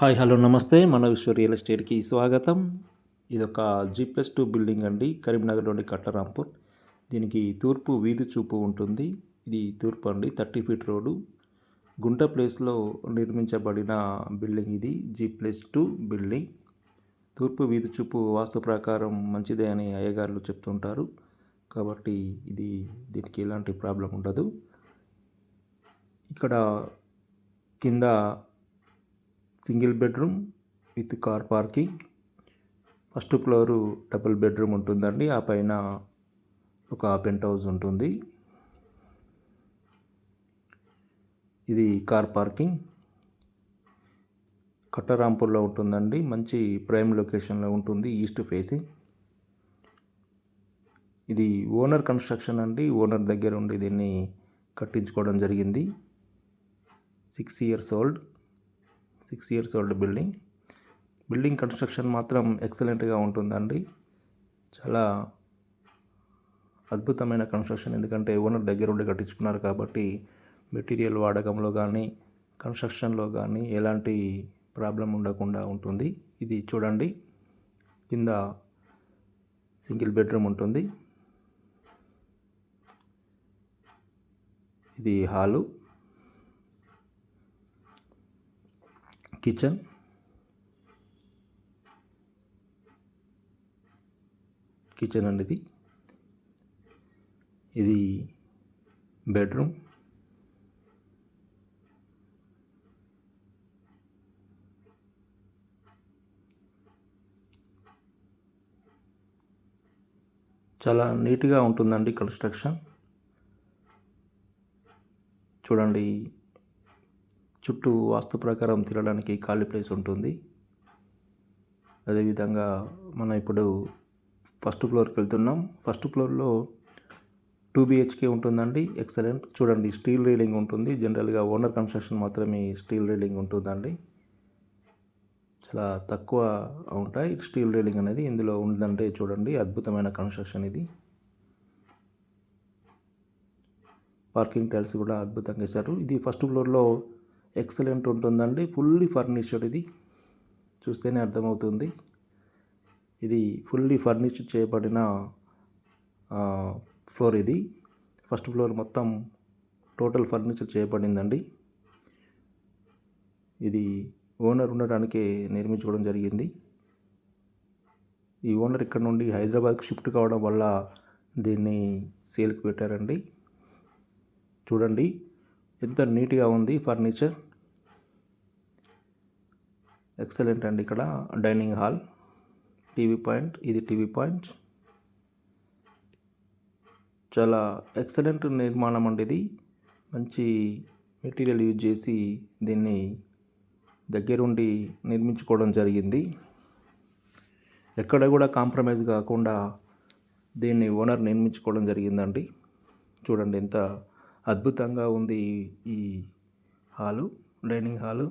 Hi hello నమస్తే మన విశ్వ రియల్ ఎస్టేట్కి స్వాగతం. ఇదొక G+2 బిల్డింగ్ అండి, కరీంనగర్లోని కట్టరాంపూర్. దీనికి తూర్పు వీధి చూపు ఉంటుంది. ఇది తూర్పు అండి, 30 ఫీట్ రోడ్డు, గుంట ప్లేస్లో నిర్మించబడిన బిల్డింగ్. ఇది G+2 బిల్డింగ్. తూర్పు వీధి చూపు వాస్తు ప్రకారం మంచిదే అని అయ్యగారులు చెప్తుంటారు, కాబట్టి దీనికి ఎలాంటి ప్రాబ్లం ఉండదు. ఇక్కడ కింద single bedroom with car parking. First floor double bedroom ఉంటుందండి, ఆ పైన ఒక పెంట్ హౌస్ ఉంటుంది. ఇది కార్ పార్కింగ్. కట్టరాంపూర్లో ఉంటుందండి, మంచి ప్రైమ్ లొకేషన్లో ఉంటుంది, ఈస్ట్ ఫేసింగ్. ఇది ఓనర్ కన్స్ట్రక్షన్ అండి, ఓనర్ దగ్గర ఉండి దీన్ని కట్టించుకోవడం జరిగింది. 6 ఇయర్స్ ఓల్డ్ బిల్డింగ్ కన్స్ట్రక్షన్ మాత్రం ఎక్సలెంట్గా ఉంటుందండి. చాలా అద్భుతమైన కన్స్ట్రక్షన్, ఎందుకంటే ఓనర్ దగ్గర ఉండి కట్టించుకున్నారు కాబట్టి మెటీరియల్ వాడకంలో కానీ కన్స్ట్రక్షన్లో కానీ ఎలాంటి ప్రాబ్లం ఉండకుండా ఉంటుంది. ఇది చూడండి, కింద సింగిల్ బెడ్రూమ్ ఉంటుంది. ఇది హాలు, కిచెన్, అండి. ఇది బెడ్రూమ్. చాలా నీట్గా ఉంటుందండి కన్స్ట్రక్షన్. చూడండి, చుట్టూ వాస్తు ప్రకారం తిరగడానికి ఖాళీ ప్లేస్ ఉంటుంది. అదేవిధంగా మనం ఇప్పుడు ఫస్ట్ ఫ్లోర్కి వెళ్తున్నాం. ఫస్ట్ ఫ్లోర్లో 2 BHK ఉంటుందండి, ఎక్సలెంట్. చూడండి, స్టీల్ రైలింగ్ ఉంటుంది. జనరల్గా ఓనర్ కన్స్ట్రక్షన్ మాత్రమే స్టీల్ రైలింగ్ ఉంటుందండి, చాలా తక్కువ ఉంటాయి స్టీల్ రైలింగ్ అనేది. ఇందులో ఉందంటే చూడండి, అద్భుతమైన కన్స్ట్రక్షన్ ఇది. పార్కింగ్ టైల్స్ కూడా అద్భుతంగా ఇచ్చారు. ఇది ఫస్ట్ ఫ్లోర్లో ఎక్సలెంట్ ఉంటుందండి, ఫుల్లీ ఫర్నిచర్డ్. ఇది చూస్తేనే అర్థమవుతుంది. ఇది ఫుల్లీ ఫర్నిచర్ చేయబడిన ఫ్లోర్. ఇది ఫస్ట్ ఫ్లోర్ మొత్తం టోటల్ ఫర్నిచర్ చేయబడిందండి. ఇది ఓనర్ ఉండడానికే నిర్మించుకోవడం జరిగింది. ఈ ఓనర్ ఇక్కడ నుండి హైదరాబాద్కి షిఫ్ట్ కావడం వల్ల దీన్ని సేల్కి పెట్టారండి. చూడండి ఎంత నీట్గా ఉంది ఫర్నిచర్, ఎక్సలెంట్ అండి. ఇక్కడ డైనింగ్ హాల్, టీవీ పాయింట్. ఇది టీవీ పాయింట్. చాలా ఎక్సలెంట్ నిర్మాణం అండి ఇది. మంచి మెటీరియల్ యూజ్ చేసి దీన్ని దగ్గరుండి నిర్మించుకోవడం జరిగింది. ఎక్కడ కూడా కాంప్రమైజ్ కాకుండా దీన్ని ఓనర్ నిర్మించుకోవడం జరిగిందండి. చూడండి ఎంత అద్భుతంగా ఉంది ఈ హాలు, డైనింగ్ హాలు.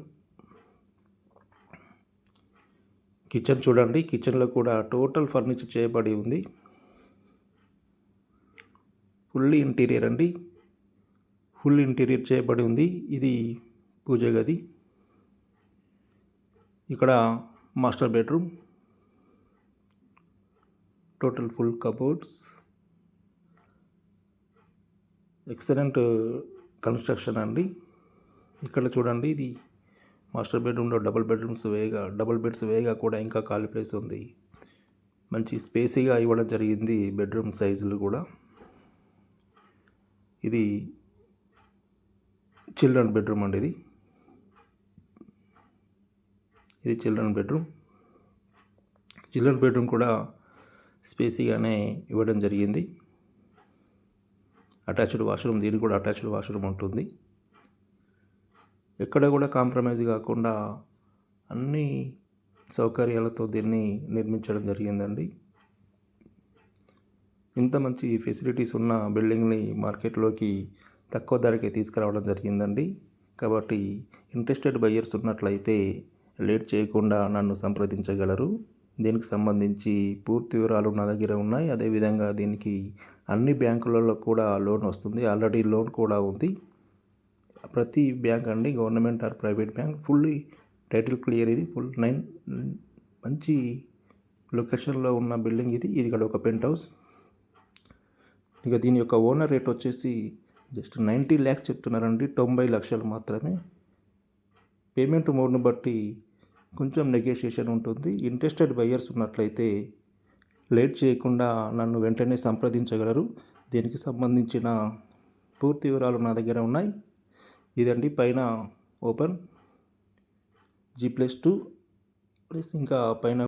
కిచెన్ చూడండి, కిచెన్లో కూడా టోటల్ ఫర్నిచర్ చేయబడి ఉంది. ఫుల్లీ ఇంటీరియర్ అండి, ఫుల్ ఇంటీరియర్ చేయబడి ఉంది. ఇది పూజ గది. ఇక్కడ master bedroom, total full cupboards, excellent construction అండి. ఇక్కడ చూడండి, ఇది మాస్టర్ బెడ్రూమ్లో డబుల్ బెడ్స్ వేగా కూడా ఇంకా ఖాళీ ప్లేస్ ఉంది. మంచి స్పేసీగా ఇవ్వడం జరిగింది బెడ్రూమ్ సైజులు కూడా. ఇది చిల్డ్రన్ బెడ్రూమ్ అండి. ఇది చిల్డ్రన్ బెడ్రూమ్ కూడా స్పేసీగానే ఇవ్వడం జరిగింది. అటాచ్డ్ వాష్రూమ్, దీనికి కూడా అటాచ్డ్ వాష్రూమ్ ఉంటుంది. ఎక్కడ కూడా కాంప్రమైజ్ కాకుండా అన్ని సౌకర్యాలతో దీన్ని నిర్మించడం జరిగిందండి. ఇంత మంచి ఫెసిలిటీస్ ఉన్న బిల్డింగ్ని మార్కెట్లోకి తక్కువ ధరకే తీసుకురావడం జరిగిందండి. కాబట్టి ఇంట్రెస్టెడ్ బయ్యర్స్ ఉన్నట్లయితే లేట్ చేయకుండా నన్ను సంప్రదించగలరు. దీనికి సంబంధించి పూర్తి వివరాలు నా దగ్గర ఉన్నాయి. అదేవిధంగా దీనికి అన్ని బ్యాంకులలో కూడా లోన్ వస్తుంది. ఆల్రెడీ లోన్ కూడా ఉంది. ప్రతి బ్యాంక్ అండి, government or private bank, fully title clear. ఇది ఫుల్ 9 మంచి లొకేషన్లో ఉన్న బిల్డింగ్ ఇది. ఇది ఇక్కడ ఒక పెంట్ హౌస్. ఇక దీని యొక్క ఓనర్ రేట్ వచ్చేసి జస్ట్ 90 lakhs చెప్తున్నారండి. 90 లక్షలు మాత్రమే. పేమెంట్ మోడ్ను బట్టి కొంచెం నెగోషియేషన్ ఉంటుంది. ఇంట్రెస్టెడ్ బయ్యర్స్ ఉన్నట్లయితే లేట్ చేయకుండా నన్ను వెంటనే సంప్రదించగలరు. దీనికి సంబంధించిన పూర్తి వివరాలు నా దగ్గర ఉన్నాయి. ఇదండి పైన ఓపెన్ G+2 ప్లస్ ఇంకా పైన